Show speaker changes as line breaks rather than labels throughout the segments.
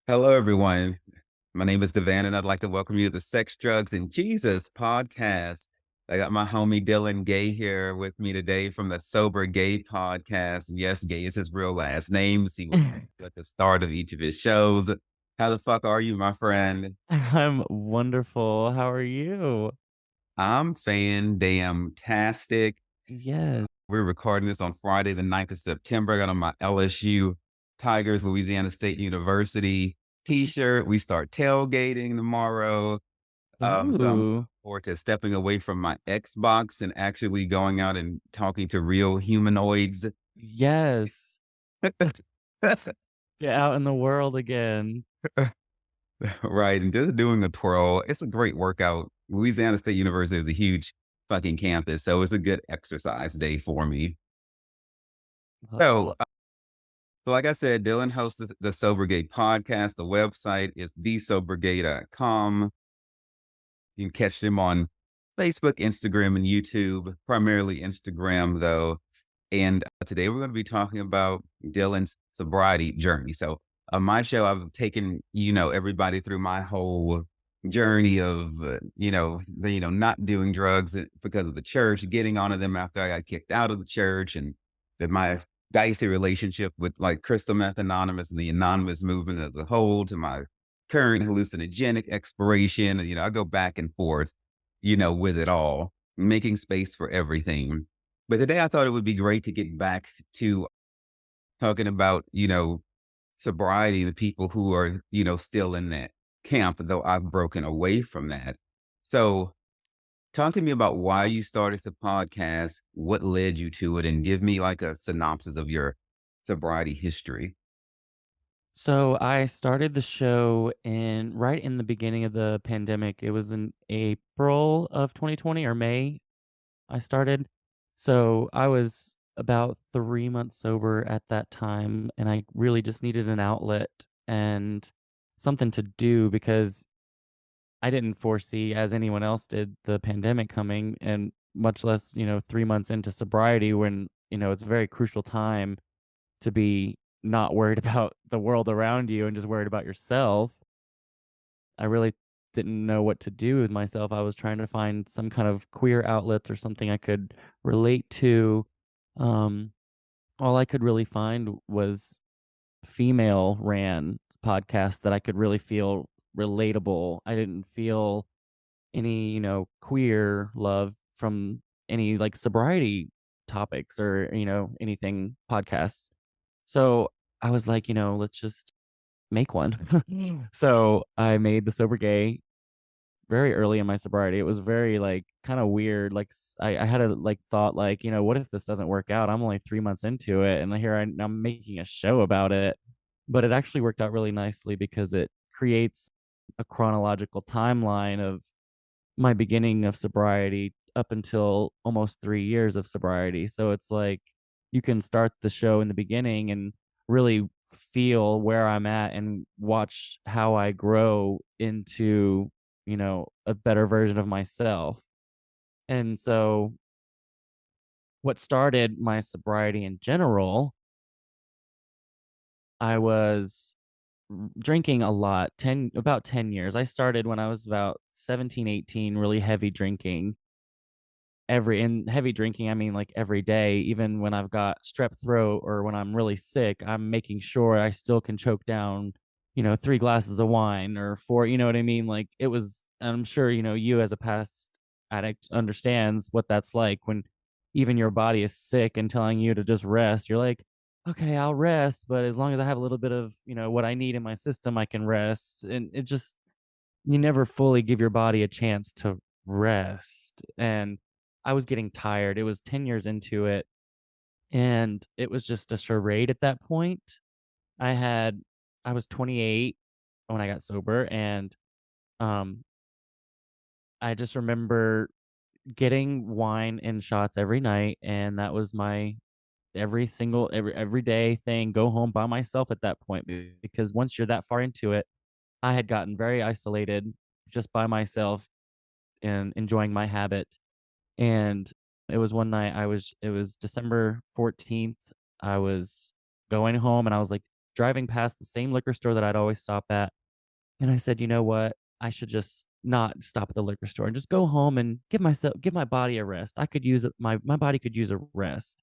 Hello, everyone. My name is Devan, and I'd like to welcome you to the Sex, Drugs, and Jesus podcast. I got my homie Dillan Gay here with me today from the Sober Gay podcast. And yes, Gay is his real last name. He was at the start of each of his shows. How the fuck are you, my friend?
I'm wonderful. How are you?
I'm saying damn tastic.
Yes.
We're recording this on Friday, the 9th of September. I got on my LSU Tigers, Louisiana State University t-shirt. We start tailgating tomorrow. So I'm looking
Ooh.
forward to stepping away from my Xbox and actually going out and talking to real humanoids.
Yes. Get out in the world again.
Right. And just doing a twirl. It's a great workout. Louisiana State University is a huge fucking campus. So it's a good exercise day for me.
Love
So,
love
so like I said, Dylan hosts the Sober Gay podcast. The website is thesobergay.com. You can catch them on Facebook, Instagram, and YouTube, primarily Instagram, though. And today we're going to be talking about Dylan's sobriety journey. So, on my show, I've taken everybody through my whole journey of not doing drugs because of the church, getting onto them after I got kicked out of the church, and that my dicey relationship with like crystal meth anonymous and the anonymous movement as a whole, to my current hallucinogenic exploration. And I go back and forth, with it all, making space for everything. But today I thought it would be great to get back to talking about, sobriety, the people who are, still in that camp, though I've broken away from that. So talk to me about why you started the podcast, what led you to it, and give me like a synopsis of your sobriety history.
So I started the show right in the beginning of the pandemic. It was in April of 2020 or May I started. So I was about 3 months sober at that time, and I really just needed an outlet and something to do because I didn't foresee, as anyone else did, the pandemic coming, and much less, 3 months into sobriety when, it's a very crucial time to be not worried about the world around you and just worried about yourself. I really didn't know what to do with myself. I was trying to find some kind of queer outlets or something I could relate to. Um, all I could really find was female ran podcasts that I could really feel relatable. I didn't feel any, queer love from any like sobriety topics or, anything podcasts. So I was like, let's just make one. So I made the Sober Gay very early in my sobriety. It was very like kind of weird. Like I had a like thought like, what if this doesn't work out? I'm only 3 months into it and I'm making a show about it. But it actually worked out really nicely because it creates a chronological timeline of my beginning of sobriety up until almost 3 years of sobriety. So it's like you can start the show in the beginning and really feel where I'm at and watch how I grow into, a better version of myself. And so what started my sobriety in general, I was drinking a lot, 10 about 10 years. I started when I was about 17, 18, really heavy drinking. Heavy drinking, I mean, like, every day, even when I've got strep throat or when I'm really sick, I'm making sure I still can choke down, 3 glasses of wine or 4, you know what I mean? Like, it was I'm sure, you as a past addict understands what that's like when even your body is sick and telling you to just rest. You're like, "Okay, I'll rest, but as long as I have a little bit of, what I need in my system, I can rest." And it just you never fully give your body a chance to rest, and I was getting tired. It was 10 years into it, and it was just a charade at that point. I had I was 28 when I got sober, and, um, I just remember getting wine and shots every night, and that was my everyday thing, go home by myself at that point because once you're that far into it, I had gotten very isolated just by myself and enjoying my habit. And it was one night it was December 14th. I was going home and I was like, driving past the same liquor store that I'd always stop at, and I said, "You know what? I should just not stop at the liquor store and just go home and give my body a rest. I could use my body could use a rest."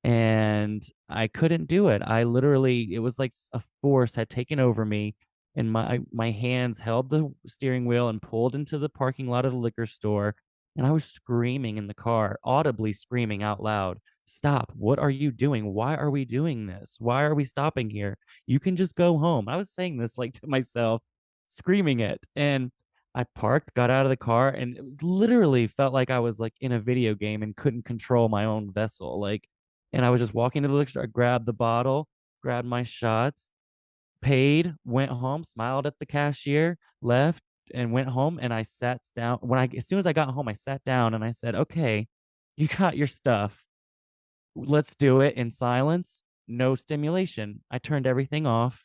And I couldn't do it. I literally it was like a force had taken over me, and my hands held the steering wheel and pulled into the parking lot of the liquor store, and I was screaming in the car, audibly screaming out loud, "Stop. What are you doing? Why are we doing this? Why are we stopping here? You can just go home." I was saying this like to myself, screaming it. And I parked, got out of the car, and it literally felt like I was like in a video game and couldn't control my own vessel. And I was just walking to the liquor store, I grabbed the bottle, grabbed my shots, paid, went home, smiled at the cashier, left, and went home, and I sat down. As soon as I got home, I sat down and I said, "Okay, you got your stuff. Let's do it in silence, no stimulation." I turned everything off.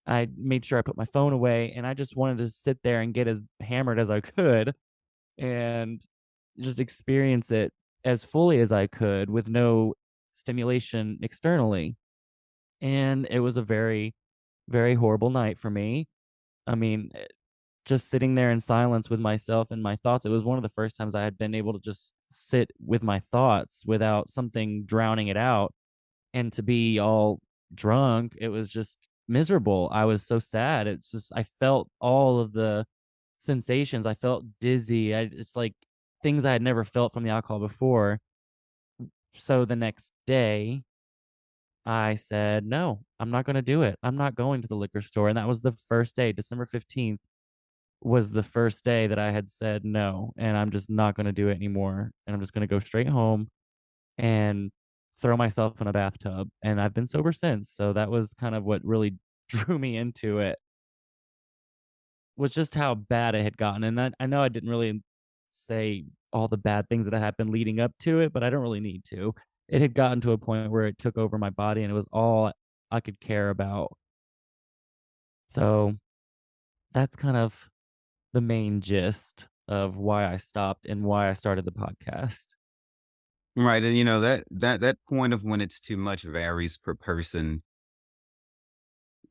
I made sure I put my phone away, and I just wanted to sit there and get as hammered as I could and just experience it as fully as I could with no stimulation externally. And it was a very, very horrible night for me. I mean, just sitting there in silence with myself and my thoughts, it was one of the first times I had been able to just sit with my thoughts without something drowning it out. And to be all drunk, it was just miserable. I was so sad. It's just, I felt all of the sensations. I felt dizzy. It's like things I had never felt from the alcohol before. So the next day, I said, "No, I'm not gonna do it. I'm not going to the liquor store," and that was the first day. December 15th was the first day that I had said, "No, and I'm just not gonna do it anymore, and I'm just gonna go straight home and throw myself in a bathtub," and I've been sober since, so that was kind of what really drew me into it, was just how bad it had gotten. And I know I didn't really say all the bad things that had happened leading up to it, but I don't really need to. It had gotten to a point where it took over my body, and it was all I could care about. So that's kind of the main gist of why I stopped and why I started the podcast.
Right, and, you know, that point of when it's too much varies per person,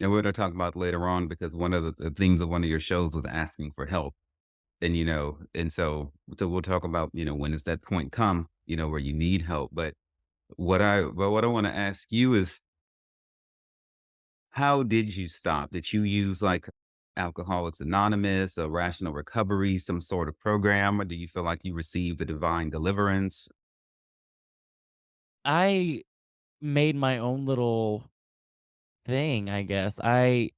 and we're gonna talk about later on because one of the themes of one of your shows was asking for help. And, you know, and so we'll talk about, you know, when does that point come, you know, where you need help. But what I wanna ask you is, how did you stop? Did you use, like, Alcoholics Anonymous, a Rational Recovery, some sort of program, or do you feel like you received the divine deliverance?
I made my own little thing, I guess. I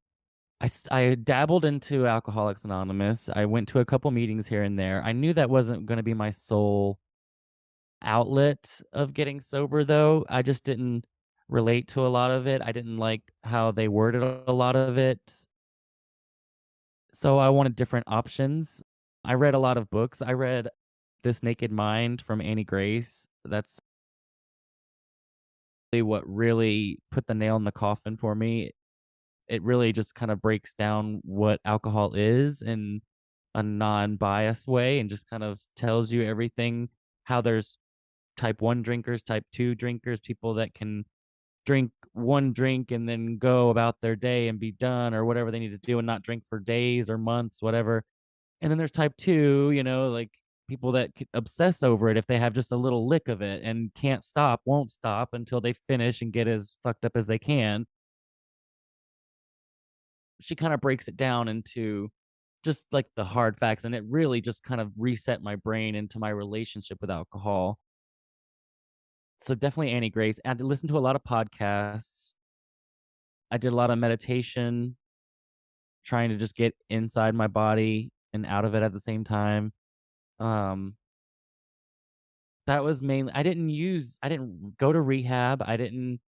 dabbled into Alcoholics Anonymous. I went to a couple meetings here and there. I knew that wasn't going to be my sole outlet of getting sober, though. I just didn't relate to a lot of it. I didn't like how they worded a lot of it. So I wanted different options. I read a lot of books. I read This Naked Mind from Annie Grace. That's what really put the nail in the coffin for me. It really just kind of breaks down what alcohol is in a non-biased way and just kind of tells you everything, how there's type 1 drinkers, type 2 drinkers, people that can drink one drink and then go about their day and be done or whatever they need to do and not drink for days or months, whatever. And then there's type 2, like people that obsess over it if they have just a little lick of it and can't stop, won't stop until they finish and get as fucked up as they can. She kind of breaks it down into just like the hard facts, and it really just kind of reset my brain into my relationship with alcohol. So definitely Annie Grace. I had to listen to a lot of podcasts. I did a lot of meditation, trying to just get inside my body and out of it at the same time. Um, that was mainly I didn't go to rehab. I didn't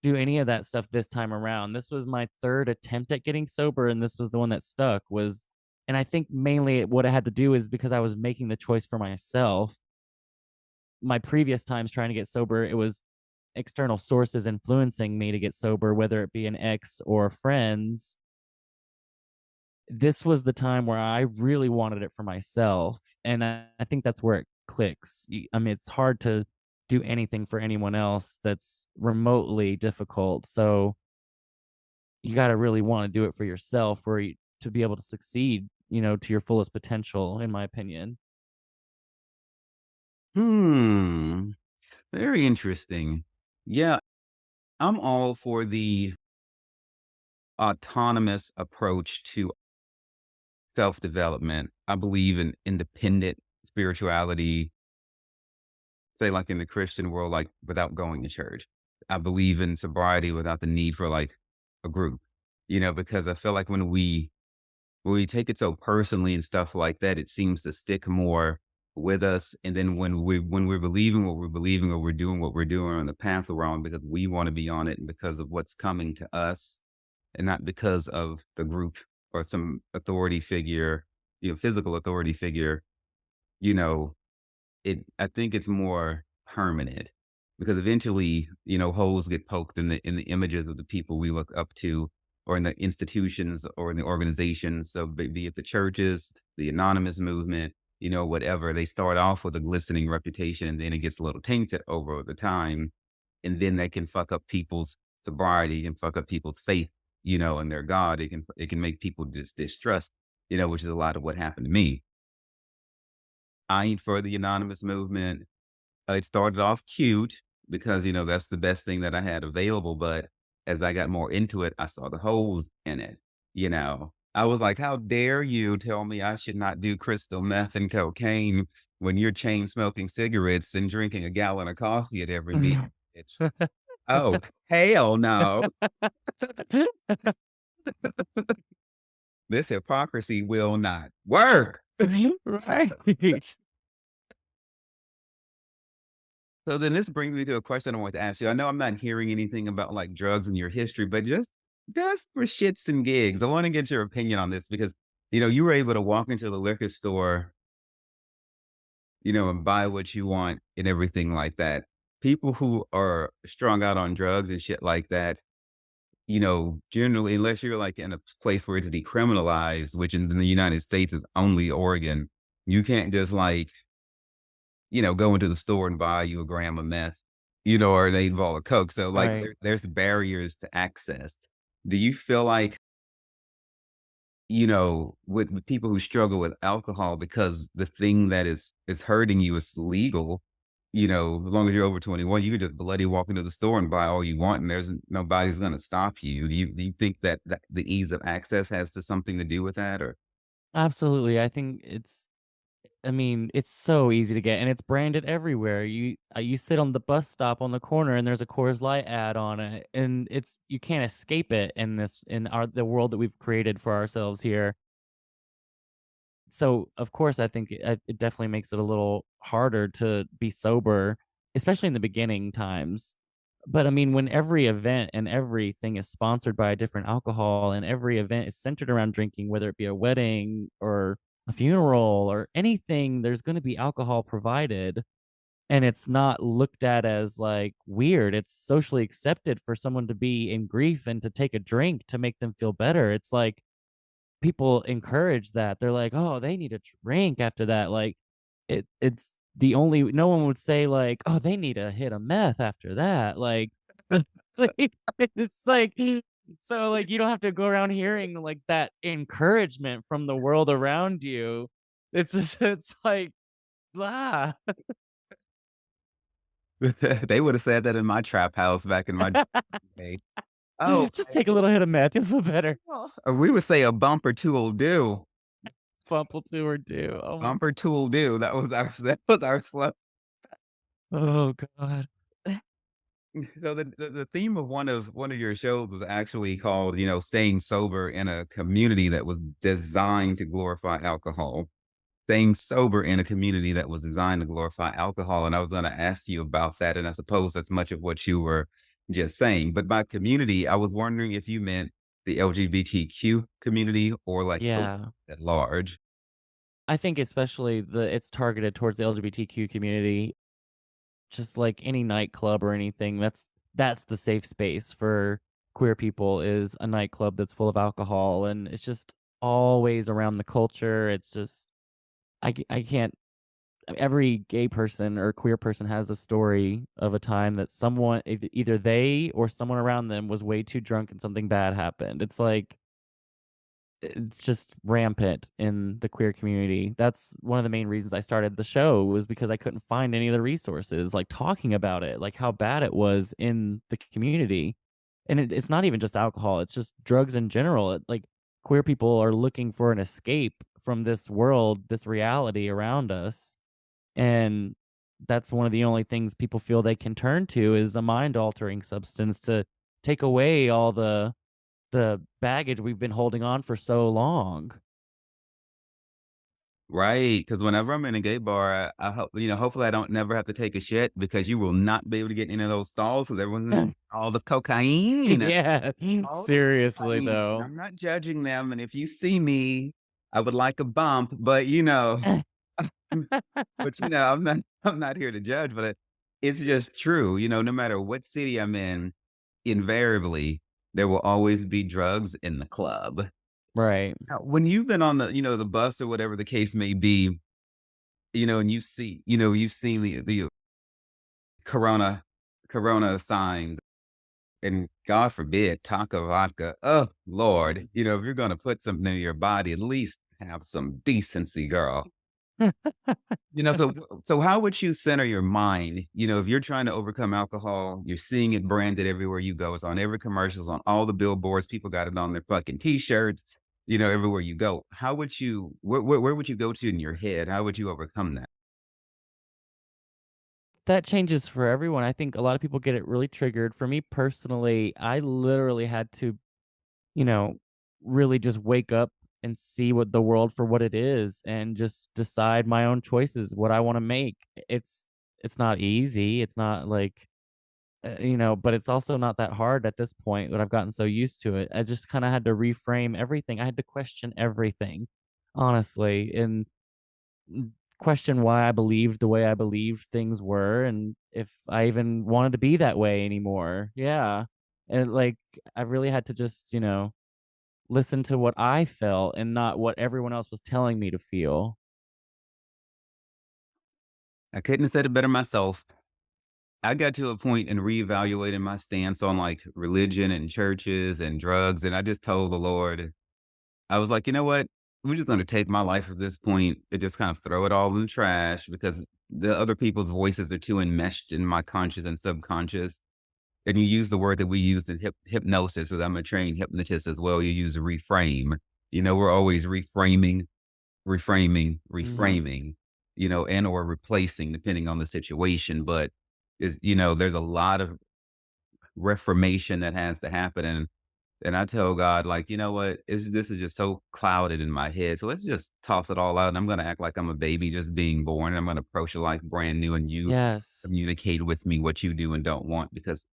do any of that stuff this time around. This was my 3rd attempt at getting sober, and this was the one that stuck was and I think mainly what it had to do is because I was making the choice for myself. My previous times trying to get sober, it was external sources influencing me to get sober, whether it be an ex or friends. This was the time where I really wanted it for myself, and I think that's where it clicks. I mean, it's hard to do anything for anyone else that's remotely difficult, so you gotta really wanna do it for yourself for you to be able to succeed, to your fullest potential, in my opinion.
Hmm. Very interesting. Yeah, I'm all for the autonomous approach to self development. I believe in independent spirituality, say, like in the Christian world, like without going to church. I believe in sobriety without the need for like a group, because I feel like when we take it so personally and stuff like that, it seems to stick more with us. And then when we're believing what we're believing, or we're doing what we're doing on the path we're on because we want to be on it and because of what's coming to us, and not because of the group or some authority figure, physical authority figure, you know, I think it's more permanent because eventually, holes get poked in the images of the people we look up to, or in the institutions or in the organizations. So be it the churches, the anonymous movement, whatever. They start off with a glistening reputation, and then it gets a little tainted over the time. And then they can fuck up people's sobriety and fuck up people's faith, in their God. It can make people distrust, which is a lot of what happened to me. I ain't for the anonymous movement. It started off cute because, that's the best thing that I had available, but as I got more into it, I saw the holes in it, I was like, "How dare you tell me I should not do crystal meth and cocaine when you're chain smoking cigarettes and drinking a gallon of coffee at every meal, bitch." Oh, hell no. This hypocrisy will not work.
Right.
So then this brings me to a question I want to ask you. I know I'm not hearing anything about like drugs in your history, but just for shits and gigs, I want to get your opinion on this because you were able to walk into the liquor store, and buy what you want and everything like that. People who are strung out on drugs and shit like that, generally, unless you're like in a place where it's decriminalized, which in the United States is only Oregon, you can't just like go into the store and buy you a gram of meth, or an 8 ball of coke. So like
Right.
there's barriers to access. Do you feel like, with people who struggle with alcohol because the thing that is hurting you is legal, as long as you're over 21, you can just bloody walk into the store and buy all you want and nobody's gonna stop you. Do you think that the ease of access has to something to do with that? Or
Absolutely. It's so easy to get, and it's branded everywhere. You sit on the bus stop on the corner, and there's a Coors Light ad on it, and you can't escape it in the world that we've created for ourselves here. So, of course, I think it definitely makes it a little harder to be sober, especially in the beginning times. But, I mean, when every event and everything is sponsored by a different alcohol and every event is centered around drinking, whether it be a wedding or a funeral or anything, there's gonna be alcohol provided, and it's not looked at as, like, weird. It's socially accepted for someone to be in grief and to take a drink to make them feel better. It's like people encourage that. They're like, "Oh, they need a drink after that." Like, it's the only no one would say like, "Oh, they need a hit of meth after that." Like, it's like so, like, you don't have to go around hearing, like, that encouragement from the world around you. It's just it's like, "Blah."
they would have said that in my trap house back in my day. Oh,
Just take a little hit of meth, you'll feel better.
well, we would say a bump or two will do.
Fumble to or do. Oh my
Bump or two will do. That was our slow.
oh god.
So the theme of one of your shows was actually called, staying sober in a community that was designed to glorify alcohol. Staying sober in a community that was designed to glorify alcohol. And I was going to ask you about that. And I suppose that's much of what you were just saying. But by community, I was wondering if you meant the LGBTQ community or like sober
Yeah.
at large.
I think especially it's targeted towards the LGBTQ community, just like any nightclub or anything, that's the safe space for queer people is a nightclub that's full of alcohol, and it's just always around the culture. It's just I can't. every gay person or queer person has a story of a time that someone, either they or someone around them was way too drunk and something bad happened. It's like it's just rampant in the queer community. That's one of the main reasons I started the show, was because I couldn't find any of the resources, like, talking about it, like, how bad it was in the community. And it's not even just alcohol, it's just drugs in general. Like, queer people are looking for an escape from this world, this reality around us, and that's one of the only things people feel they can turn to, is a mind-altering substance to take away all the baggage we've been holding on for so long.
Right, because whenever I'm in a gay bar, I hope hopefully I don't never have to take a shit because you will not be able to get in any of those stalls because everyone's all the cocaine.
Yeah,
All the
seriously,
cocaine.
though.
I'm not judging them, and if you see me, I would like a bump, but, but, I'm not here to judge, but it's just true, no matter what city I'm in, invariably, there will always be drugs in the club.
Right.
Now, when you've been on the bus or whatever the case may be, and you've seen the corona signs, and God forbid, taco vodka. Oh, Lord, if you're gonna put something in your body, at least have some decency, girl. So how would you center your mind, if you're trying to overcome alcohol, you're seeing it branded everywhere you go. It's on every commercials, on all the billboards, people got it on their fucking T-shirts, everywhere you go. How would you where would you go to in your head? How would you overcome that?
That changes for everyone. I think a lot of people get it really triggered. For me personally, I literally had to, you know, really just wake up and see what the world for what it is and just decide my own choices, what I wanna make. It's not easy. It's not like, but it's also not that hard at this point, but I've gotten so used to it. I just kinda had to reframe everything. I had to question everything, honestly, and question why I believed the way I believed things were, and if I even wanted to be that way anymore. Yeah. And, like, I really had to just, listen to what I felt and not what everyone else was telling me to feel.
I couldn't have said it better myself. I got to a point in reevaluating my stance on like religion and churches and drugs. And I just told the Lord, I was like, you know what? We're just going to take my life at this point and just kind of throw it all in the trash because the other people's voices are too enmeshed in my conscious and subconscious. And you use the word that we use in hypnosis, as I'm a trained hypnotist as well. You use reframe. We're always
Mhm.
reframing, and or replacing depending on the situation. But there's a lot of reformation that has to happen. And I tell God, like, you know what? This is just so clouded in my head. So let's just toss it all out. And I'm gonna act like I'm a baby just being born. And I'm gonna approach your life brand new and you
Yes.
communicate with me what you do and don't want because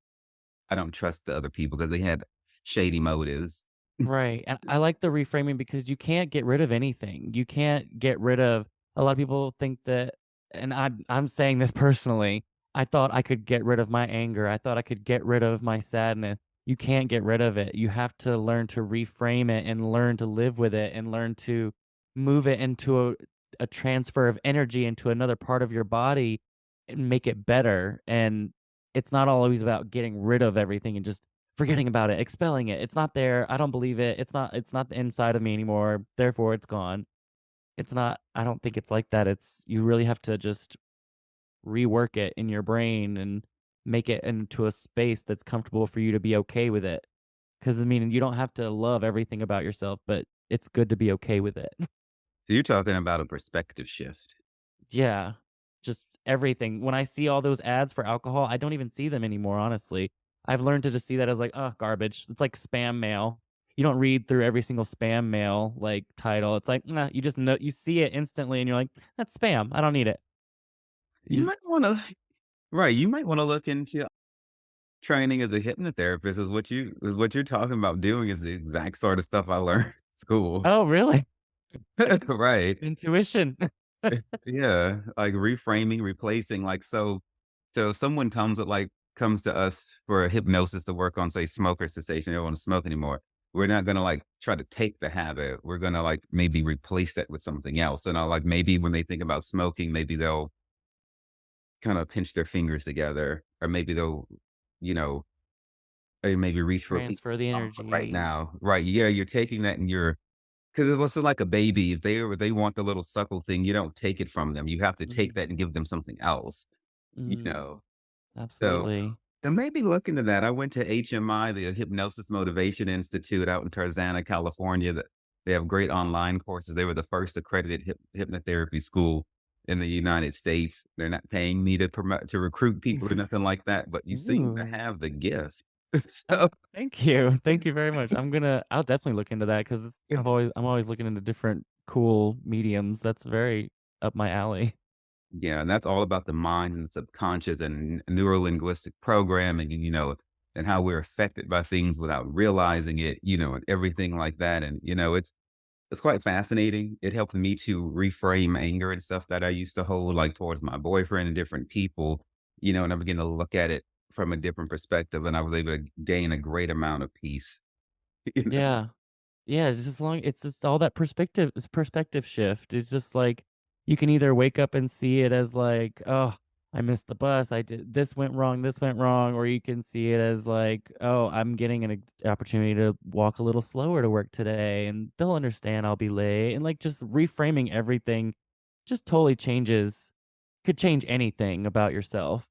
I don't trust the other people because they had shady motives.
Right, and I like the reframing because you can't get rid of anything. You can't get rid of a lot of people think that, and I'm saying this personally, I thought I could get rid of my anger. I thought I could get rid of my sadness. You can't get rid of it. You have to learn to reframe it and learn to live with it and learn to move it into a transfer of energy into another part of your body and make it better. And it's not always about getting rid of everything and just forgetting about it, expelling it. It's not there. I don't believe it. It's not inside of me anymore. Therefore, it's gone. It's not, I don't think it's like that. It's, you really have to just rework it in your brain and make it into a space that's comfortable for you to be okay with it. Cuz I mean, you don't have to love everything about yourself, but it's good to be okay with it.
So you're talking about a perspective shift.
Yeah. Just everything. When I see all those ads for alcohol, I don't even see them anymore, honestly. I've learned to just see that as like, oh, garbage. It's like spam mail. You don't read through every single spam mail like title. It's like, nah, you just know, you see it instantly and you're like, that's spam. I don't need it. You
You
just
might want to, right? You might want to look into training as a hypnotherapist. Is what you're talking about doing is the exact sort of stuff I learned in school.
oh, really?
Right.
Intuition.
Yeah. Like reframing, replacing. Like so if someone comes to us for a hypnosis to work on, say, smoker cessation, they don't want to smoke anymore. we're not gonna, like, try to take the habit. We're gonna, like, maybe replace that with something else, and I like, maybe when they think about smoking, maybe they'll kinda pinch their fingers together, or maybe they'll, you know, maybe reach for a piece
Transfer the
of gum, but right
energy.
now right, yeah, you're taking that and you're 'cause it's also like a baby. If they want the little suckle thing, you don't take it from them. You have to take
Mhm.
that and give them something else, you
Mm,
know? So
absolutely.
maybe look into that. I went to HMI, the Hypnosis Motivation Institute out in Tarzana, California. That they have great online courses. They were the first accredited hypnotherapy school in the United States. They're not paying me to promote to recruit people or nothing like that, but you seem to
Ooh.
have the gift.
Oh,
So
thank you. Thank you very much. I'll definitely look into that because I'm always looking into different cool mediums. That's very up my alley.
yeah, and that's all about the mind and the subconscious and neuro-linguistic programming and, and how we're affected by things without realizing it, and everything like that. And, it's quite fascinating. It helped me to reframe anger and stuff that I used to hold, like towards my boyfriend and different people, and I began to look at it from a different perspective, and I was able to gain a great amount of peace. you know?
Yeah. Yeah, it's just all that perspective shift. It's just like you can either wake up and see it as like, "Oh, I missed the bus. I did this went wrong," or you can see it as like, "Oh, I'm getting an opportunity to walk a little slower to work today and they'll understand I'll be late." And like just reframing everything just totally could change anything about yourself.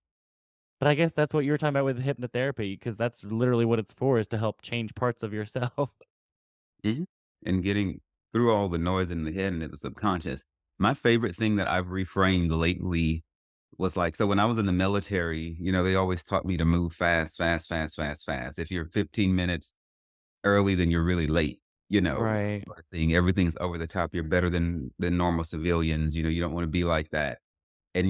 But I guess that's what you were talking about with hypnotherapy because that's literally what it's for is to help change parts of yourself.
Mhm. And getting through all the noise in the head and in the subconscious. My favorite thing that I've reframed lately was like, so when I was in the military, they always taught me to move fast, fast, fast, fast, fast. If you're 15 minutes early, then you're really late,
Right.
sort of thing. Everything's over the top. You're better than normal civilians. You don't want to be like that. And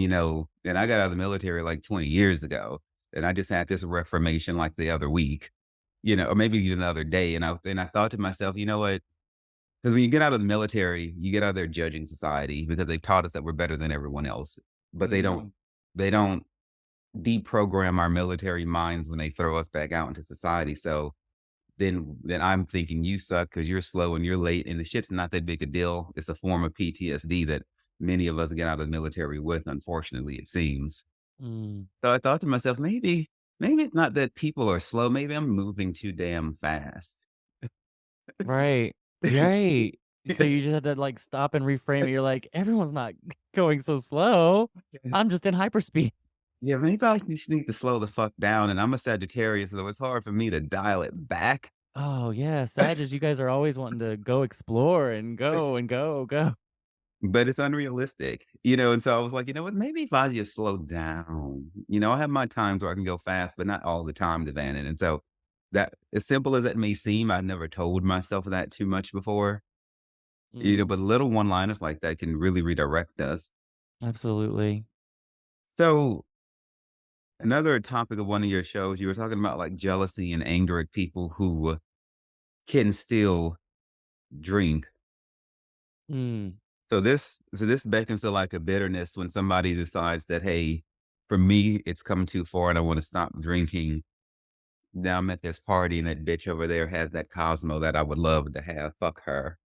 I got out of the military like 20 years ago. And I just had this reformation like the other week, or maybe even the other day. And I thought to myself, you know what? Because when you get out of the military, you get out of their judging society because they've taught us that we're better than everyone else. But
Mhm.
they don't deprogram our military minds when they throw us back out into society. So then I'm thinking you suck because you're slow and you're late, and the shit's not that big a deal. It's a form of PTSD that many of us get out of the military with, unfortunately, it seems.
Mm.
So I thought to myself, maybe it's not that people are slow. Maybe I'm moving too damn fast.
Right. Right. So you just had to, like, stop and reframe it. You're like, "Everyone's not going so slow. I'm just in hyperspeed."
Yeah, maybe I just need to slow the fuck down, and I'm a Sagittarius, so it's hard for me to dial it back,
Oh, yeah, Sagittarius, you guys are always wanting to go explore and go.
but it's unrealistic, and so I was like, "You know what? Maybe if I just slow down." I have my times where I can go fast, but not all the time, Devanin, and so that as simple as that may seem, I never told myself that too much before,
Mm,
but little one-liners like that can really redirect us.
absolutely.
So, another topic of one of your shows, you were talking about, like, jealousy and anger at people who can still drink.
Mm,
So this beckons to like a bitterness when somebody decides that, hey, for me, it's come too far and I want to stop drinking. Now I'm at this party and that bitch over there has that Cosmo that I would love to have. Fuck her.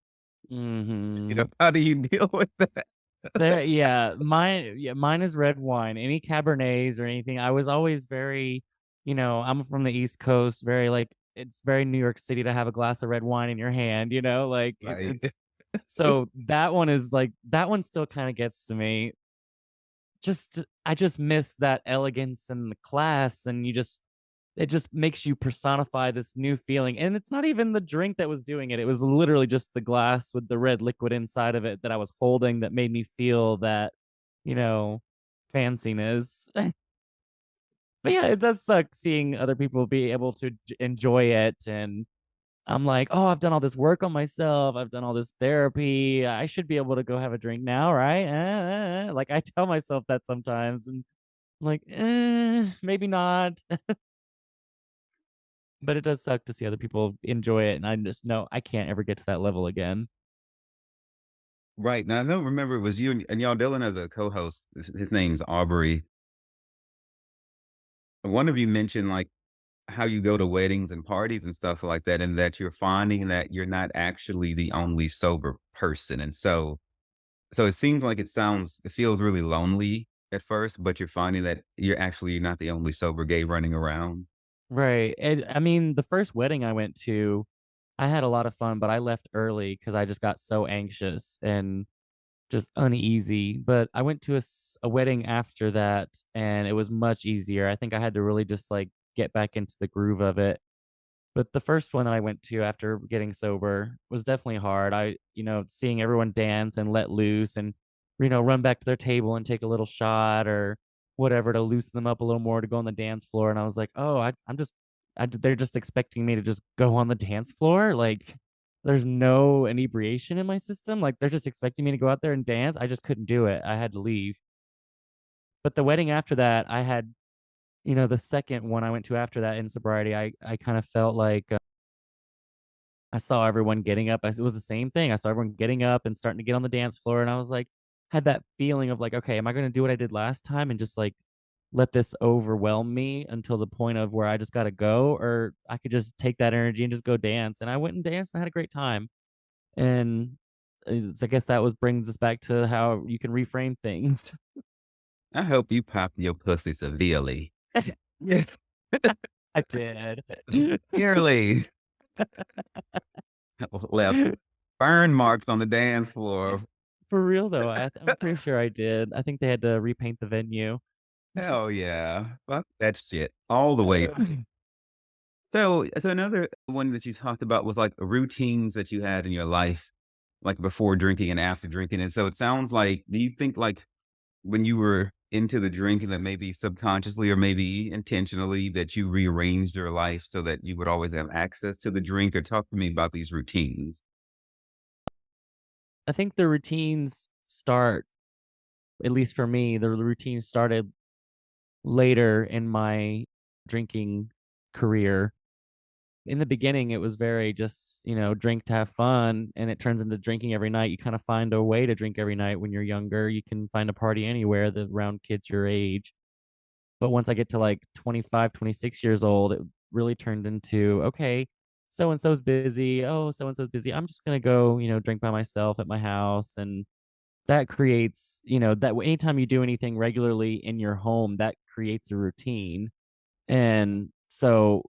mhm.
How do you deal with that?
Mine is red wine. Any Cabernets or anything, I was always very I'm from the East Coast, very, like it's very New York City to have a glass of red wine in your hand, like,
Right.
it's so that one is, like that one still kinda gets to me. I just miss that elegance and the class, and it just makes you personify this new feeling, and it's not even the drink that was doing it, it was literally just the glass with the red liquid inside of it that I was holding that made me feel that, you know, fanciness. But yeah, it does suck seeing other people be able to enjoy it, and I'm like, "Oh, I've done all this work on myself, I've done all this therapy, I should be able to go have a drink now, right? Like, I tell myself that sometimes, and I'm like, maybe not." But it does suck to see other people enjoy it, and I just know I can't ever get to that level again.
Right. Now I don't remember it was you and y'all Dylan as a co-host. His name's Aubrey. One of you mentioned like how you go to weddings and parties and stuff like that, and that you're finding that you're not actually the only sober person. And so it seems like it feels really lonely at first, but you're finding that you're not the only sober gay running around.
Right, and, I mean, the first wedding I went to, I had a lot of fun, but I left early because I just got so anxious and just uneasy, but I went to a wedding after that, and it was much easier. I think I had to really just, like, get back into the groove of it. But the first one that I went to after getting sober was definitely hard. Seeing everyone dance and let loose and, run back to their table and take a little shot or whatever to loosen them up a little more to go on the dance floor. And I was like, oh, they're just expecting me to just go on the dance floor. Like, there's no inebriation in my system. Like, they're just expecting me to go out there and dance. I just couldn't do it. I had to leave. But the wedding after that, the second one I went to after that in sobriety, I kind of felt like I saw everyone getting up. It was the same thing. I saw everyone getting up and starting to get on the dance floor, and I was like, had that feeling of like, okay, am I going to do what I did last time and just like let this overwhelm me until the point of where I just got to go, or I could just take that energy and just go dance. And I went and danced and I had a great time. And I guess that was brings us back to how you can reframe things.
I hope you popped your pussy severely. Yeah.
I did.
Severely. Left burn marks on the dance floor.
For real though, I'm pretty sure I did. I think they had to repaint the venue.
Hell yeah. Fuck that shit all the way. So another one that you talked about was like the routines that you had in your life, like before drinking and after drinking. And so it sounds like, do you think like when you were into the drinking that maybe subconsciously or maybe intentionally that you rearranged your life so that you would always have access to the drink? Or talk to me about these routines.
I think the routines start, at least for me, the routine started later in my drinking career. In the beginning, it was very just, drink to have fun, and it turns into drinking every night. You kind of find a way to drink every night when you're younger. You can find a party anywhere that around kids your age. But once I get to like 25, 26 years old, it really turned into, okay, so and so's busy. Oh, so and so's busy. I'm just going to go, drink by myself at my house. And that creates, anytime you do anything regularly in your home, that creates a routine. And so,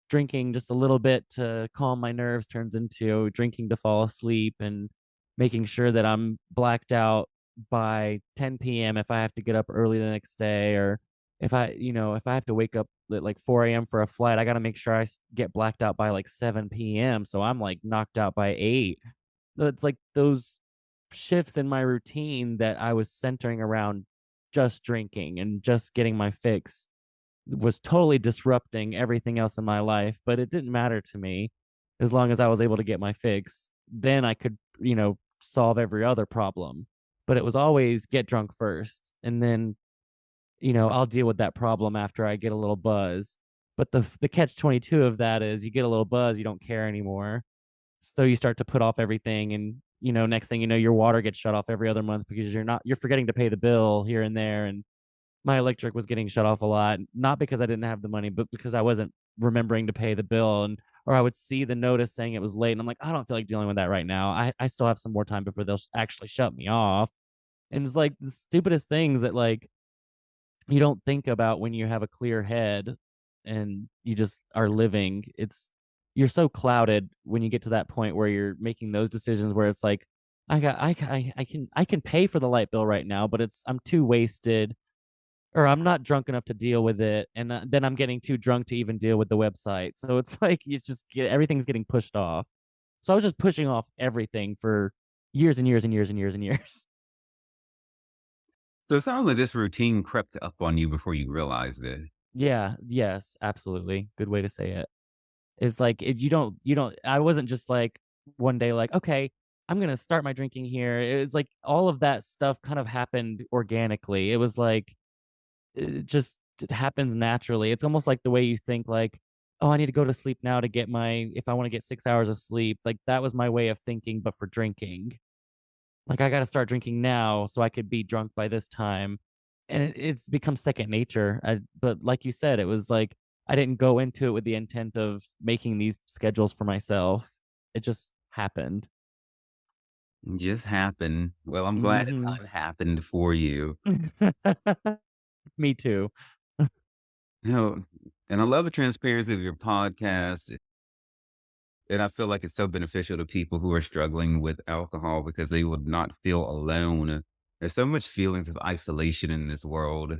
drinking just a little bit to calm my nerves turns into drinking to fall asleep and making sure that I'm blacked out by 10 p.m. if I have to get up early the next day, or if I have to wake up at like 4 a.m. for a flight, I got to make sure get blacked out by like 7 p.m. So I'm like knocked out by 8. It's like those shifts in my routine that I was centering around just drinking and just getting my fix was totally disrupting everything else in my life, but it didn't matter to me as long as I was able to get my fix. Then I could, solve every other problem. But it was always get drunk first, and then, I'll deal with that problem after I get a little buzz. But the catch 22 of that is you get a little buzz, you don't care anymore. So you start to put off everything, and next thing you know, your water gets shut off every other month because you're forgetting to pay the bill here and there. And my electric was getting shut off a lot, not because I didn't have the money, but because I wasn't remembering to pay the bill, or I would see the notice saying it was late, and I'm like, "I don't feel like dealing with that right now. I still have some more time before they'll actually shut me off." And it's like the stupidest things that, like, you don't think about when you have a clear head and you just are living. You're so clouded when you get to that point where you're making those decisions where it's like, I can pay for the light bill right now, but I'm too wasted, or I'm not drunk enough to deal with it, and, then I'm getting too drunk to even deal with the website. So it's like everything's getting pushed off. So I was just pushing off everything for years and years and years and years and years.
So it sounds like this routine crept up on you before you realized it.
Yeah, yes, absolutely. Good way to say it. It's like, you don't I wasn't just like one day like, "Okay, I'm gonna start my drinking here." It was like all of that stuff kind of happened organically. It was like it happens naturally. It's almost like the way you think like, "Oh, I need to go to sleep now to get my if I wanna get 6 hours of sleep." Like, that was my way of thinking, but for drinking. Like, I gotta start drinking now so I could be drunk by this time. And it's become second nature. But like you said, it was like I didn't go into it with the intent of making these schedules for myself. It just happened.
Just happened. Well, I'm glad it
Mhm.
happened for you.
Me too.
You know, and I love the transparency of your podcast. And I feel like it's so beneficial to people who are struggling with alcohol because they would not feel alone. There's so much feelings of isolation in this world.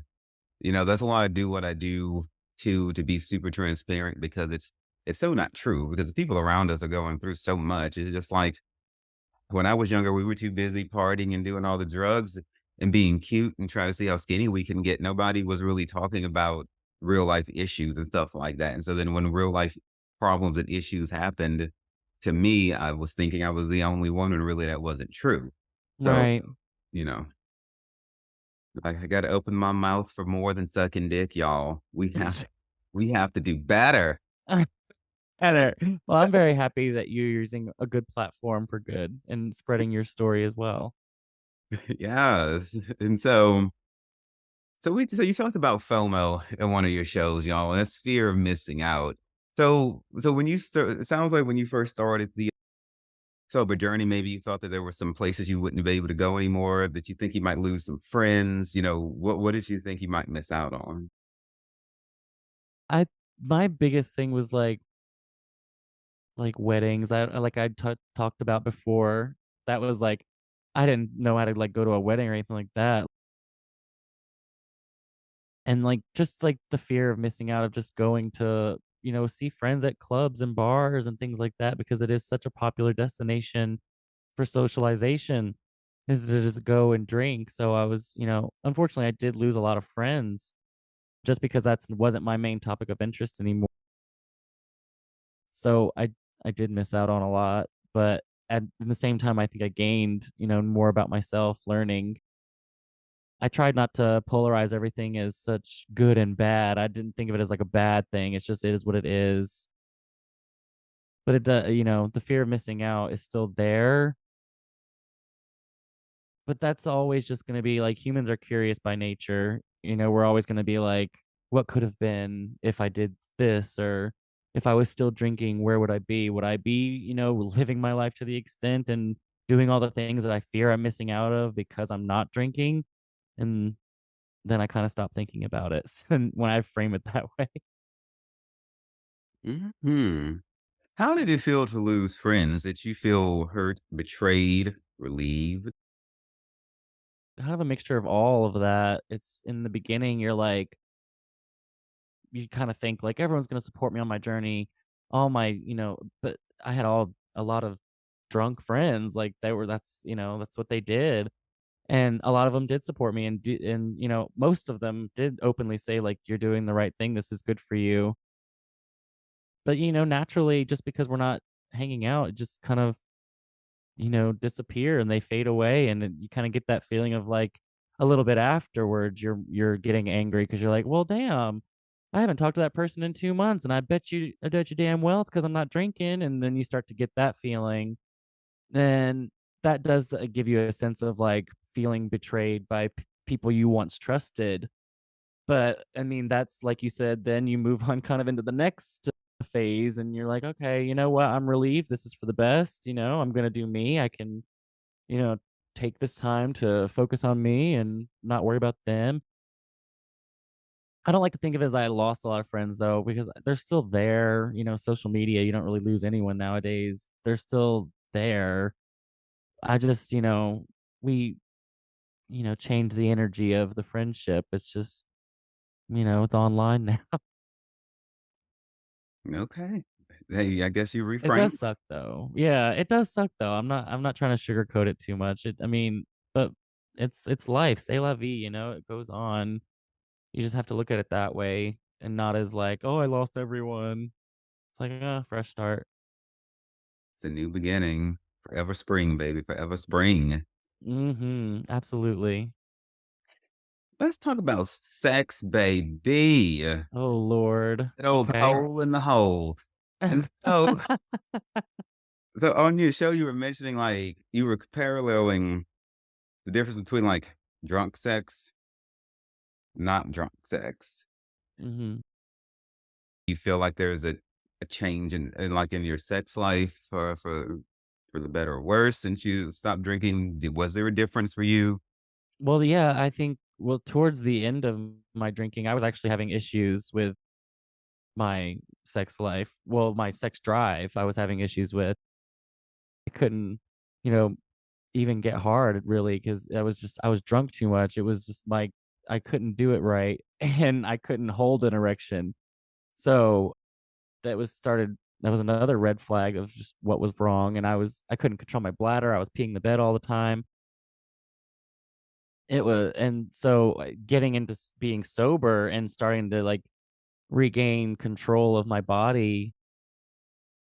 That's why I do what I do to be super transparent because it's so not true because the people around us are going through so much. It's just like when I was younger, we were too busy partying and doing all the drugs and being cute and trying to see how skinny we can get. Nobody was really talking about real life issues and stuff like that. And so then when real life problems and issues happened to me, I was thinking I was the only one and really that wasn't true. So,
Right.
you know, I got to open my mouth for more than sucking dick, y'all. We have to do better.
Heather, well, I'm very happy that you're using a good platform for good and spreading your story as well.
Yes. And so you talked about FOMO in one of your shows, y'all, and that's fear of missing out. So when you start, it sounds like when you first started the sober journey, maybe you thought that there were some places you wouldn't be able to go anymore, that you think you might lose some friends. What did you think you might miss out on?
I My biggest thing was weddings. I talked about before. That was like I didn't know how to like go to a wedding or anything like that. And like just like the fear of missing out of just going to, see friends at clubs and bars and things like that because it is such a popular destination for socialization is to just go and drink. So I was, unfortunately I did lose a lot of friends just because that's wasn't my main topic of interest anymore. So I did miss out on a lot, but at the same time I think I gained, more about myself learning. I tried not to polarize everything as such good and bad. I didn't think of it as like a bad thing. It's just it is what it is. But the fear of missing out is still there. But that's always just gonna be like humans are curious by nature. We're always gonna be like, what could have been if I did this or if I was still drinking, where would I be? Would I be, living my life to the extent and doing all the things that I fear I'm missing out of because I'm not drinking? And then I kind of stopped thinking about it and when I frame it that way.
Hmm. How did it feel to lose friends? Did you feel hurt, betrayed, relieved?
Kind of a mixture of all of that. It's in the beginning, you're like, you kind of think like everyone's going to support me on my journey. All my, but I had a lot of drunk friends. Like that's what they did. And a lot of them did support me and most of them did openly say like you're doing the right thing. This is good for you. But naturally just because we're not hanging out, it just kind of disappear and they fade away, and then you kinda get that feeling of, like, a little bit afterwards, you're getting angry because 'cause you're like, "Well, damn, I haven't talked to that person in 2 months, and I bet you damn well it's because 'cause I'm not drinking," and then you start to get that feeling. Then that does, give you a sense of, like, feeling betrayed by people you once trusted. But, I mean, that's like you said, then you move on kind of into the next phase, and you're like, "Okay, you know what? I'm relieved. This is for the best, I'm gonna do me. I can, you know, take this time to focus on me and not worry about them." I don't like to think of it as I lost a lot of friends though, because they're still there. Social media, you don't really lose anyone nowadays. They're still there. I just, we, change the energy of the friendship. It's just, it's online now.
Okay. Hey, I guess you
It
reframed.
does suck though. Yeah, it does suck though. I'm not trying to sugarcoat it too much. I mean, but it's life. C'est la vie, it goes on. You just have to look at it that way and not as like, "Oh, I lost everyone." It's like, fresh start."
It's a new beginning. Forever spring, baby. Forever spring.
Mhm. Absolutely.
Let's talk about sex, baby.
Oh lord.
That old
Okay.
hole in the hole. And so on your show, you were mentioning like you were paralleling the difference between like drunk sex, not drunk sex.
Mhm.
You feel like there's a change in like in your sex life for the better or worse since you stopped drinking? Was there a difference for you?
Well, yeah, I think towards the end of my drinking, I was actually having issues with my sex life. Well, my sex drive, I was having issues with. I couldn't, you know, even get hard really because I was drunk too much. It was just like I couldn't do it right and I couldn't hold an erection. So that was another red flag of just what was wrong. And I couldn't control my bladder. I was peeing the bed all the time. It was, and so getting into being sober and starting to like regain control of my body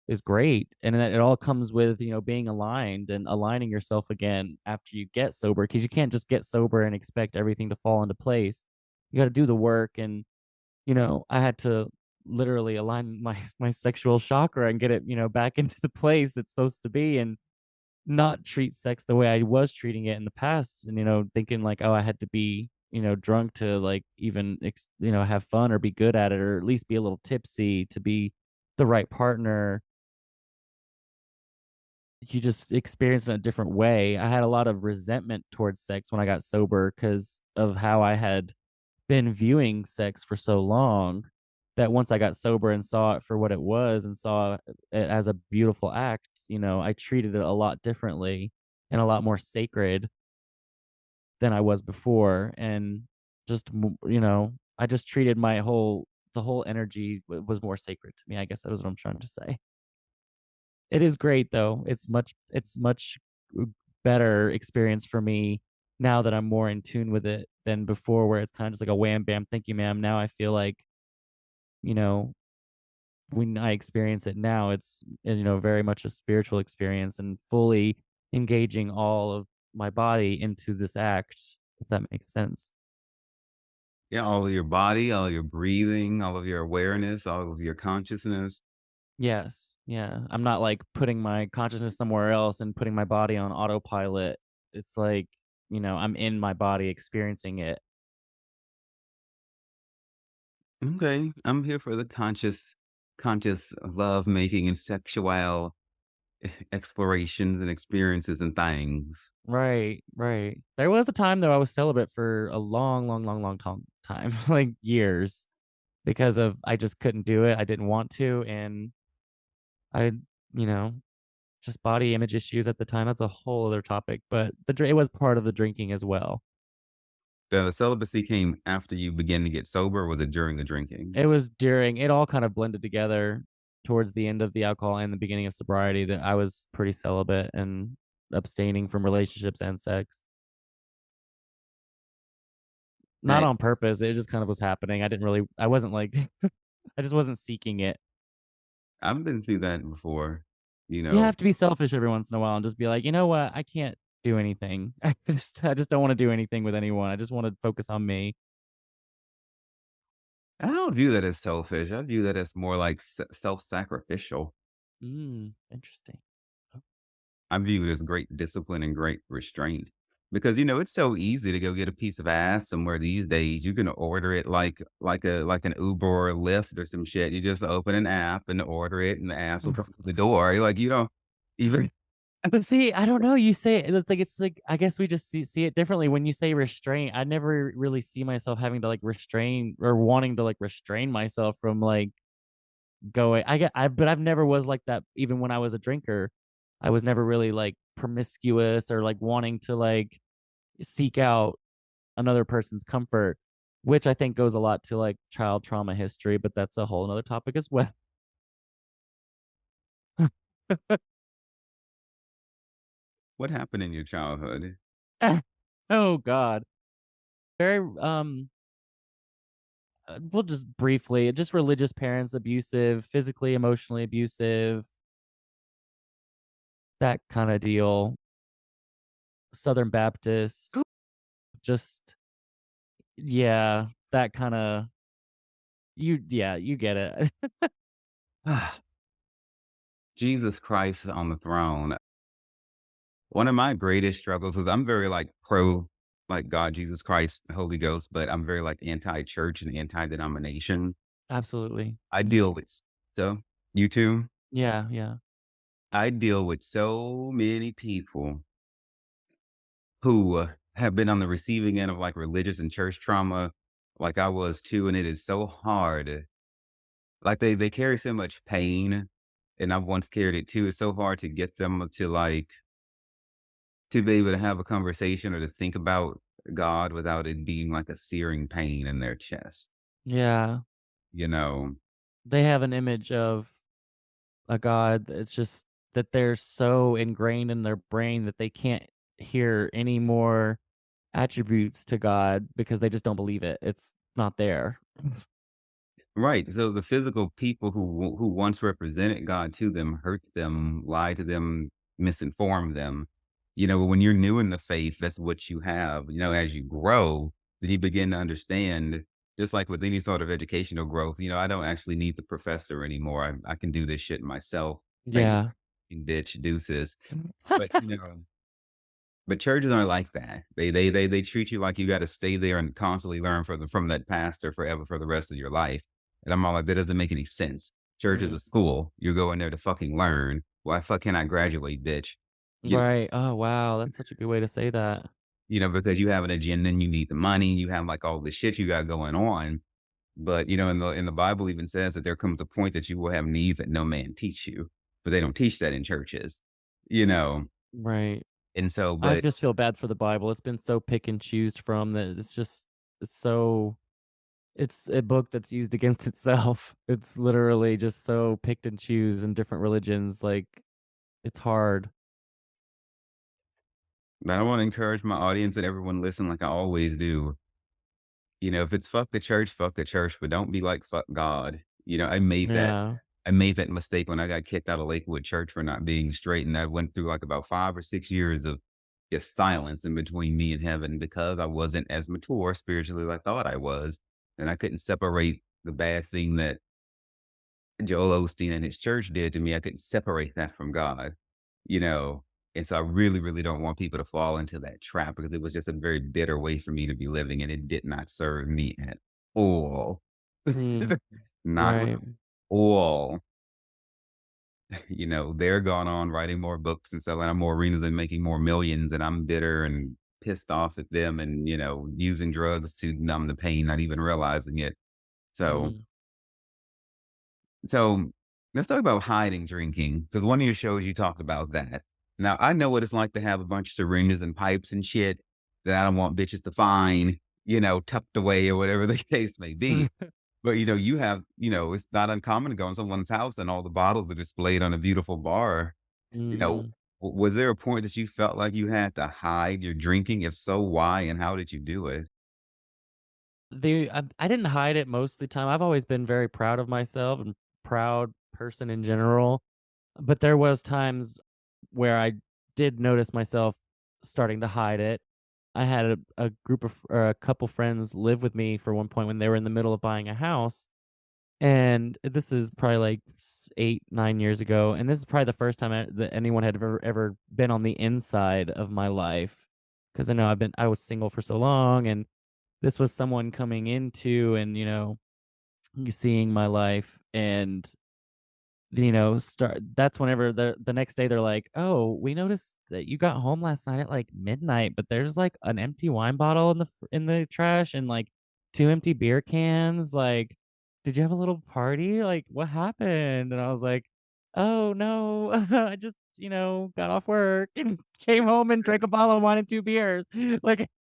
is great, and then it all comes with, being aligned and aligning yourself again after you get sober, because you can't just get sober and expect everything to fall into place. You gotta do the work, and, I had to literally align my my sexual chakra and get it, back into the place it's supposed to be, and not treat sex the way I was treating it in the past, and, thinking like, "Oh, I had to be, drunk to, like, even have fun or be good at it, or at least be a little tipsy to be the right partner." You just experience it in a different way. I had a lot of resentment towards sex when I got sober because of how I had been viewing sex for so long, that once I got sober and saw it for what it was and saw it as a beautiful act, I treated it a lot differently and a lot more sacred than I was before. And I just treated the whole energy was more sacred to me. I guess that was what I'm trying to say. It is great though. It's much better experience for me now that I'm more in tune with it than before, where it's kinda just like a wham bam, thank you, ma'am. Now I feel like, you know, when I experience it now, it's, very much a spiritual experience and fully engaging all of my body into this act, if that makes sense.
Yeah, all of your body, all of your breathing, all of your awareness, all of your consciousness.
Yes, yeah. I'm not, like, putting my consciousness somewhere else and putting my body on autopilot. It's like, I'm in my body experiencing it.
Okay, I'm here for the conscious love making and sexual explorations and experiences and things.
Right, right. There was a time, though, I was celibate for a long, long, long, long time, like, years, because of I just couldn't do it, I didn't want to, and I you know, just body image issues at the time, that's a whole other topic, but it was part of the drinking as well.
The celibacy came after you began to get sober, or was it during the drinking?
It all kind of blended together towards the end of the alcohol and the beginning of sobriety, that I was pretty celibate and abstaining from relationships and sex. Not
Hey,
on purpose, it just kind of was happening. I wasn't like I just wasn't seeking it.
I've been through that before. You
You
know,
have to be selfish every once in a while and just be like, "You know what? I can't do anything. I just don't wanna do anything with anyone. I just wanna focus on me."
I don't view that as selfish. I view that as more like self-sacrificial.
Interesting. Oh.
I view it as great discipline and great restraint because it's so easy to go get a piece of ass somewhere these days. You can order it like an Uber or a Lyft or some shit. You just open an app and order it, and the ass will come to the door. Like you don't even.
But see, I don't know, you say it's like I guess we just see it differently when you say restraint. I never really see myself having to, like, restrain or wanting to, like, restrain myself from, like, going but I've never was like that even when I was a drinker. I was never really, like, promiscuous or, like, wanting to, like, seek out another person's comfort, which I think goes a lot to, like, child trauma history, but that's a whole 'nother topic as well.
What happened in your childhood?
Oh god. Very, well, just briefly, just religious parents, abusive, physically, emotionally abusive, that kinda deal. Southern Baptist, just yeah, that kinda you get it.
Jesus Christ on the throne. One of my greatest struggles is I'm very like pro like God, Jesus Christ, Holy Ghost, but I'm very like anti-church and anti-denomination.
Absolutely.
I deal with so you too?
Yeah, yeah.
I deal with so many people who have been on the receiving end of like religious and church trauma, like I was too, and it is so hard. Like they carry so much pain, and I've once carried it too. It's so hard to get them to like to be able to have a conversation or to think about God without it being like a searing pain in their chest.
Yeah.
You know,
They have an image of a god, it's just that they're so ingrained in their brain that they can't hear any more attributes to God because they just don't believe it. It's not there.
right? So the physical people who once represented God to them hurt them, lied to them, misinformed them. You know, when you're new in the faith, that's what you have. You know, as you grow, then you begin to understand. Just like with any sort of educational growth, you know, I don't actually need the professor anymore. I can do this shit myself. Thanks,
Yeah.
bitch, deuces. But you know, but churches aren't like that. They treat you like you gotta stay there and constantly learn from that pastor forever for the rest of your life. And I'm all like, "That doesn't make any sense. Church is
Mm.
a school. You're going there to fucking learn. Why fuck can I graduate, bitch?" You
Right. Oh, wow, that's such a good way to say that.
you know, because you have an agenda and you need the money, you have, like, all this shit you got going on. But, you know, in the Bible even says that there comes a point that you will have needs that no man teach you, but they don't teach that in churches, you know?
Right.
And so
I
but
just feel bad for the Bible. It's been so pick and choose from that it's so it's a book that's used against itself. It's literally just so picked and choose in different religions, like, it's hard.
but I wanna encourage my audience and everyone listen like I always do. You know, if it's fuck the church, but don't be like fuck God. You know,
Yeah.
I made that mistake when I got kicked out of Lakewood Church for not being straight, and I went through like about 5 or 6 years of just silence in between me and heaven because I wasn't as mature spiritually as I thought I was, and I couldn't separate the bad thing that Joel Osteen and his church did to me. I couldn't separate that from God, you know? And so I really, really don't want people to fall into that trap because it was just a very bitter way for me to be living and it did not serve me at all.
Mm,
Not at
right.
all. You know, they're gone on writing more books and selling out more arenas and making more millions. And I'm bitter and pissed off at them and, you know, using drugs to numb the pain, not even realizing it. So
Mm,
So let's talk about hiding drinking. Because one of your shows you talked about that. Now I know what it's like to have a bunch of syringes and pipes and shit that I don't want bitches to find, you know, tucked away or whatever the case may be. But you know, you have, you know, it's not uncommon to go in someone's house and all the bottles are displayed on a beautiful bar. You know,
mhm.
was there a point that you felt like you had to hide your drinking? If so, why and how did you do it?
I didn't hide it most of the time. I've always been very proud of myself and proud person in general, but there was times where I did notice myself starting to hide it. I had a group of or a couple friends live with me for one point when they were in the middle of buying a house, and this is probably like 8, 9 years ago, and this is probably the first time that anyone had ever been on the inside of my life, because I know I was single for so long, and this was someone coming into and, seeing my life and start that's whenever the next day they're like, "Oh, we noticed that you got home last night at, like, midnight, but there's, like, an empty wine bottle in the trash and, like, 2 empty beer cans, like, did you have a little party? Like, what happened?" And I was like, "Oh, no, I just, got off work and came home and drank a bottle of wine and 2 beers."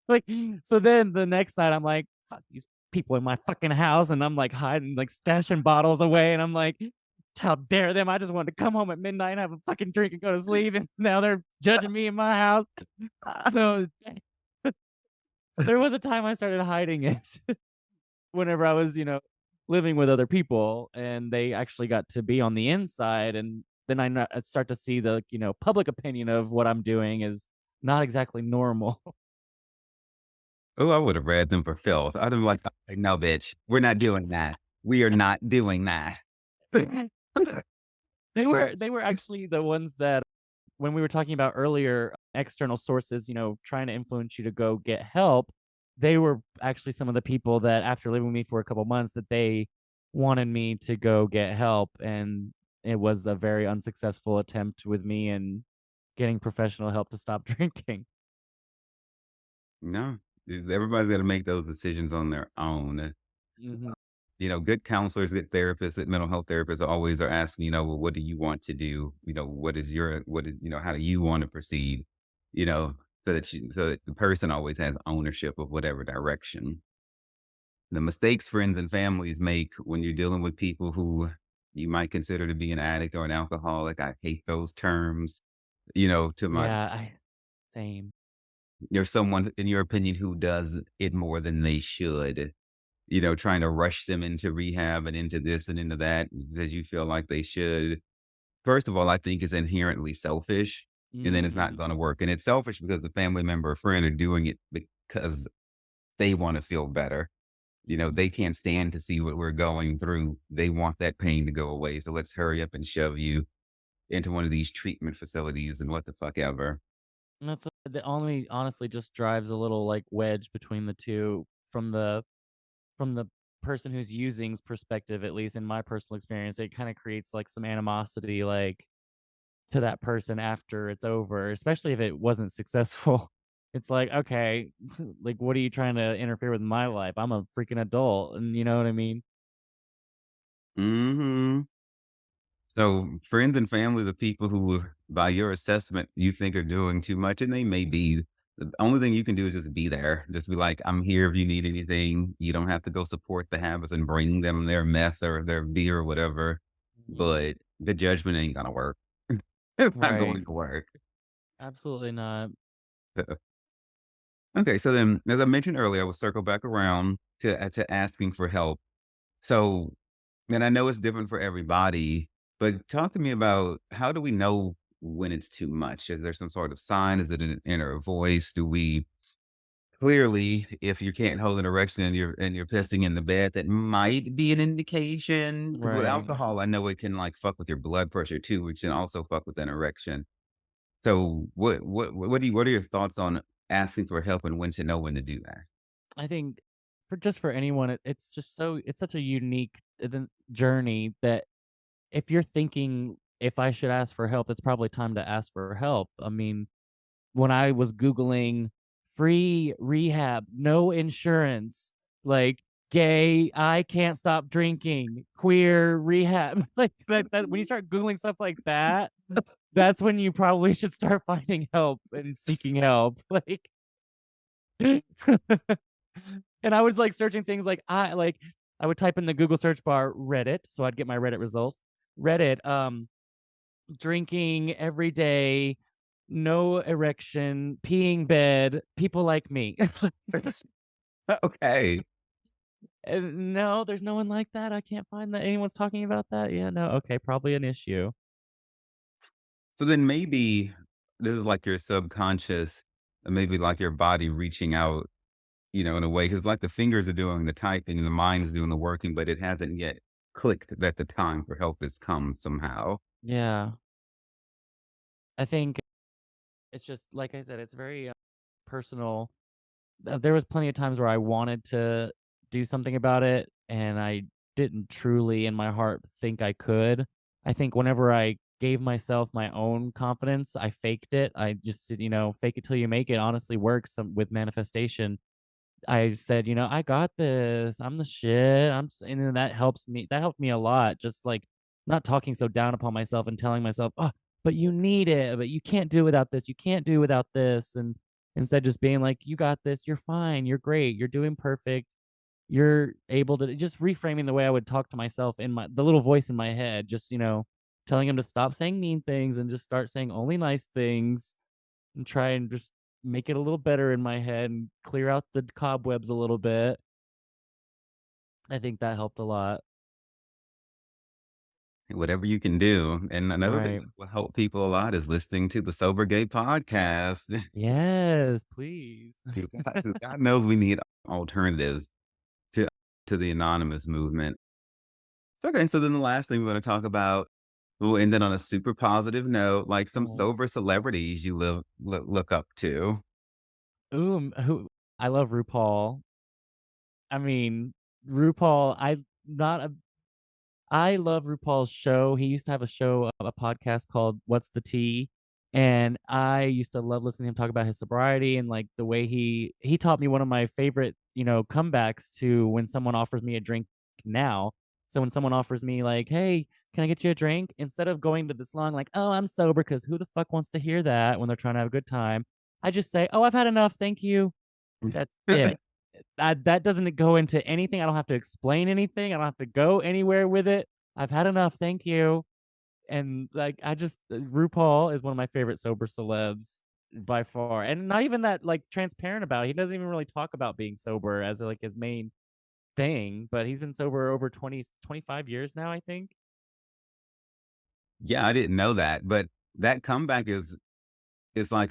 Like, so then the next night, I'm like, "Fuck these people in my fucking house," and I'm, like, hiding, like, stashing bottles away, and I'm like, how dare them? I just wanted to come home at midnight and have a fucking drink and go to sleep, and now they're judging me in my house. So there was a time I started hiding it whenever I was, living with other people, and they actually got to be on the inside, and then I'd start to see the public opinion of what I'm doing is not exactly normal.
Oh, I would have read them for filth. I'd have like, no, bitch, we're not doing that. We are not doing that.
They were actually the ones that when we were talking about earlier external sources, trying to influence you to go get help, they were actually some of the people that after living with me for a couple months that they wanted me to go get help, and it was a very unsuccessful attempt with me and getting professional help to stop drinking.
No, everybody's got to make those decisions on their own.
Mhm.
Good counselors, good therapists, good mental health therapists always are asking, well, what do you want to do? How do you want to proceed? You know, so that the person always has ownership of whatever direction. The mistakes friends and families make when you're dealing with people who you might consider to be an addict or an alcoholic. I hate those terms. To my
Yeah, I same.
There's someone in your opinion who does it more than they should, trying to rush them into rehab and into this and into that because you feel like they should. First of all, I think is inherently selfish, and then it's not
Mhm.
going to work. And it's selfish because the family member or friend are doing it because they want to feel better. They can't stand to see what we're going through. They want that pain to go away. So let's hurry up and shove you into one of these treatment facilities and what the fuck ever.
And that's the only honestly just drives a little, like, wedge between the 2 from the person who's using's perspective, at least in my personal experience. It kinda creates, like, some animosity, like, to that person after it's over, especially if it wasn't successful. It's like, "Okay, like, what are you trying to interfere with my life? I'm a freaking adult," and you know what I mean?
Hmm. So friends and family, the people who, by your assessment, you think are doing too much, and they may be. The only thing you can do is just be there. Just be like, I'm here if you need anything. You don't have to go support the habits and bring them their meth or their beer or whatever.
Mhm.
But the judgment ain't gonna work. It's not
Right.
going to work.
Absolutely not.
Okay, so then, as I mentioned earlier, I will circle back around to asking for help. So, and I know it's different for everybody, but talk to me about how do we know when it's too much? Is there some sort of sign? Is it an inner voice? Do we clearly, if you can't hold an erection and you're pissing in the bed, that might be an indication? Because with
Right.
alcohol, I know it can like fuck with your blood pressure too, which can also fuck with an erection. So, what are your thoughts on asking for help and when to know when to do that?
I think for anyone, it's just it's such a unique journey that if you're thinking, "If I should ask for help, it's probably time to ask for help." I mean, when I was Googling free rehab, no insurance, like, gay, I can't stop drinking, queer rehab, like, that when you start Googling stuff like that, that's when you probably should start finding help and seeking help, like and I was, like, searching things I would type in the Google search bar Reddit, so I'd get my Reddit results. Reddit, drinking every day, no erection, peeing bed, people like me.
Okay.
And no, there's no one like that. I can't find that anyone's talking about that. Yeah, no, okay, probably an issue.
So then maybe this is like your subconscious, and maybe like your body reaching out, in a way, because like the fingers are doing the typing and the mind is doing the working, but it hasn't yet clicked that the time for help has come somehow.
Yeah, I think it's just like I said, it's very personal. There was plenty of times where I wanted to do something about it, and I didn't truly in my heart think I could. I think whenever I gave myself my own confidence, I faked it. I just said, fake it till you make it honestly works with manifestation. I said, "I got this. I'm the shit. and then that helps me. That helped me a lot. Just like not talking so down upon myself and telling myself, "Oh, but you need it. But you can't do without this. You can't do without this." And instead just being like, "You got this. You're fine. You're great. You're doing perfect. You're able to," just reframing the way I would talk to myself in the little voice in my head, just, telling him to stop saying mean things and just start saying only nice things and try and just make it a little better in my head and clear out the cobwebs a little bit. I think that helped a lot.
Whatever you can do. And another thing
Right.
that will help people a lot is listening to the Sober Gay podcast.
Yes, please.
God knows we need alternatives to the anonymous movement. Okay, so then the last thing we want to talk about, we'll end it on a super positive note, like some
Oh.
sober celebrities you look up to.
Ooh, who I love RuPaul. I mean, RuPaul, I'm not a I love RuPaul's show. He used to have a show, a podcast called What's the Tea? And I used to love listening to him talk about his sobriety and like the way he taught me one of my favorite, comebacks to when someone offers me a drink now. So when someone offers me like, "Hey, can I get you a drink?" Instead of going to this long like, "Oh, I'm sober," because who the fuck wants to hear that when they're trying to have a good time? I just say, "Oh, I've had enough. Thank you." That's it. That doesn't go into anything. I don't have to explain anything. I don't have to go anywhere with it. I've had enough, thank you. And, like, I just RuPaul is one of my favorite sober celebs by far, and not even that, like, transparent about it. He doesn't even really talk about being sober as, like, his main thing, but he's been sober over 25 years now, I think.
Yeah, I didn't know that, but that comeback is like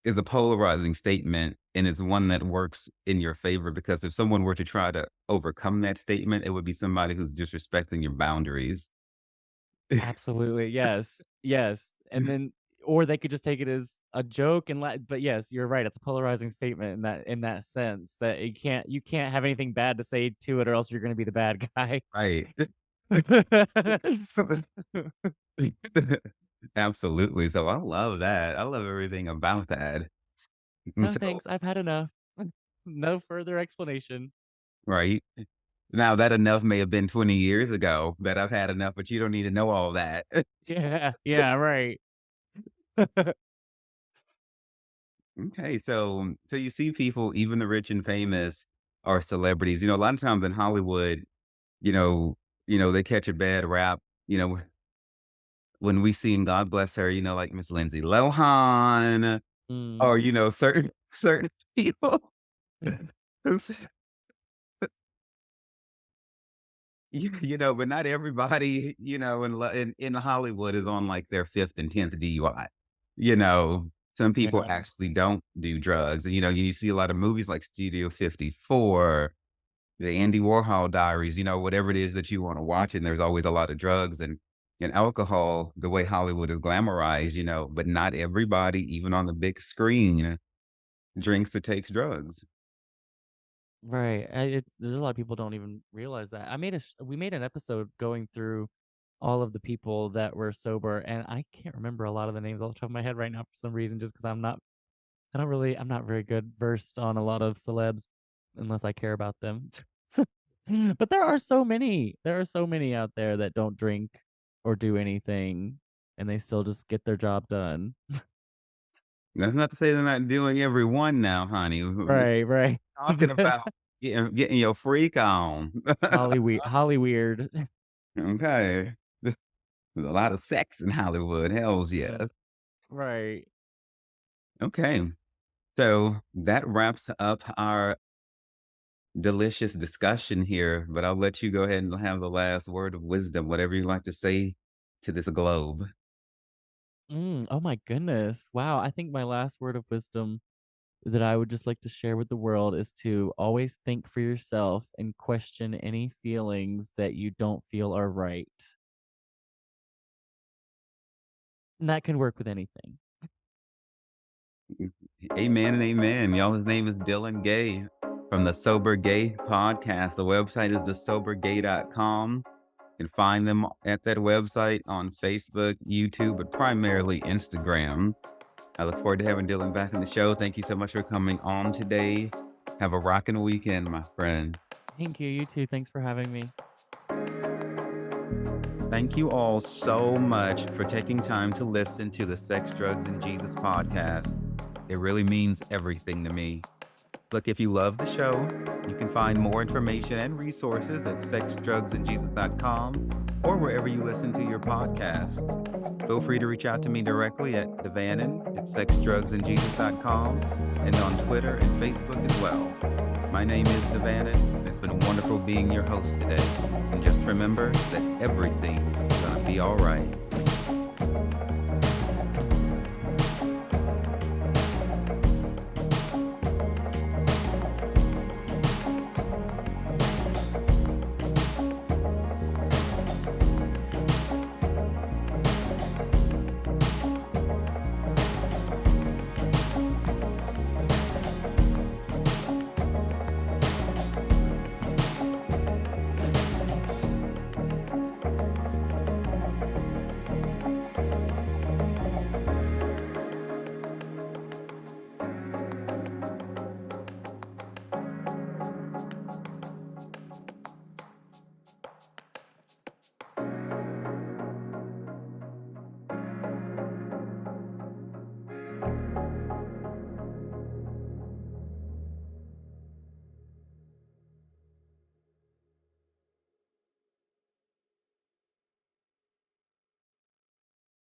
is a polarizing statement, and it's one that works in your favor because if someone were to try to overcome that statement, it would be somebody who's disrespecting your boundaries.
Absolutely, yes, yes, and then or they could just take it as a joke and but yes, you're right, it's a polarizing statement in that sense that you can't have anything bad to say to it or else you're gonna be the bad guy.
Right. Absolutely. So I love that. I love everything about that. And
"No,
so
thanks, I've had enough." No further explanation.
right. Now that enough may have been 20 years ago that I've had enough, but you don't need to know all that.
Yeah, yeah, right.
Okay, so you see people, even the rich and famous, are celebrities. A lot of times in Hollywood, you know, they catch a bad rap. When we see, and God bless her, like Miss Lindsay Lohan,
Mm.
or certain people. But not everybody, in Hollywood is on like their fifth and 10th DUI. Some people
Yeah,
actually don't do drugs. And, you see a lot of movies like Studio 54, the Andy Warhol Diaries, whatever it is that you want to watch. And there's always a lot of drugs and alcohol, the way Hollywood is glamorized, but not everybody, even on the big screen, drinks or takes drugs.
right, it's there's a lot of people don't even realize that. We made an episode going through all of the people that were sober, and I can't remember a lot of the names off the top of my head right now for some reason just because I'm not very good versed on a lot of celebs unless I care about them. But there are so many out there that don't drink or do anything, and they still just get their job done.
That's not to say they're not doing every one now, honey. We're
Right, right.
talking about getting your freak on.
Holly weird.
Okay. There's a lot of sex in Hollywood. Hells
Uh,
yes.
right.
Okay. So that wraps up our delicious discussion here, but I'll let you go ahead and have the last word of wisdom, whatever you'd like to say to this globe.
Oh my goodness. Wow, I think my last word of wisdom that I would just like to share with the world is to always think for yourself and question any feelings that you don't feel are right. And that can work with anything.
Amen and amen. Y'all, his name is Dillan Gay from the Sober Gay podcast. The website is thesobergay.com. You can find them at that website on Facebook, YouTube, but primarily Instagram. I look forward to having Dylan back on the show. Thank you so much for coming on today. Have a rocking weekend, my friend.
Thank you. You too. Thanks for having me.
Thank you all so much for taking time to listen to the Sex, Drugs, and Jesus podcast. It really means everything to me. Look, if you love the show, you can find more information and resources at sexdrugsandjesus.com or wherever you listen to your podcasts. Feel free to reach out to me directly at Devanin at sexdrugsandjesus.com and on Twitter and Facebook as well. My name is Devanin, and it's been wonderful being your host today. And just remember that everything is going to be all right.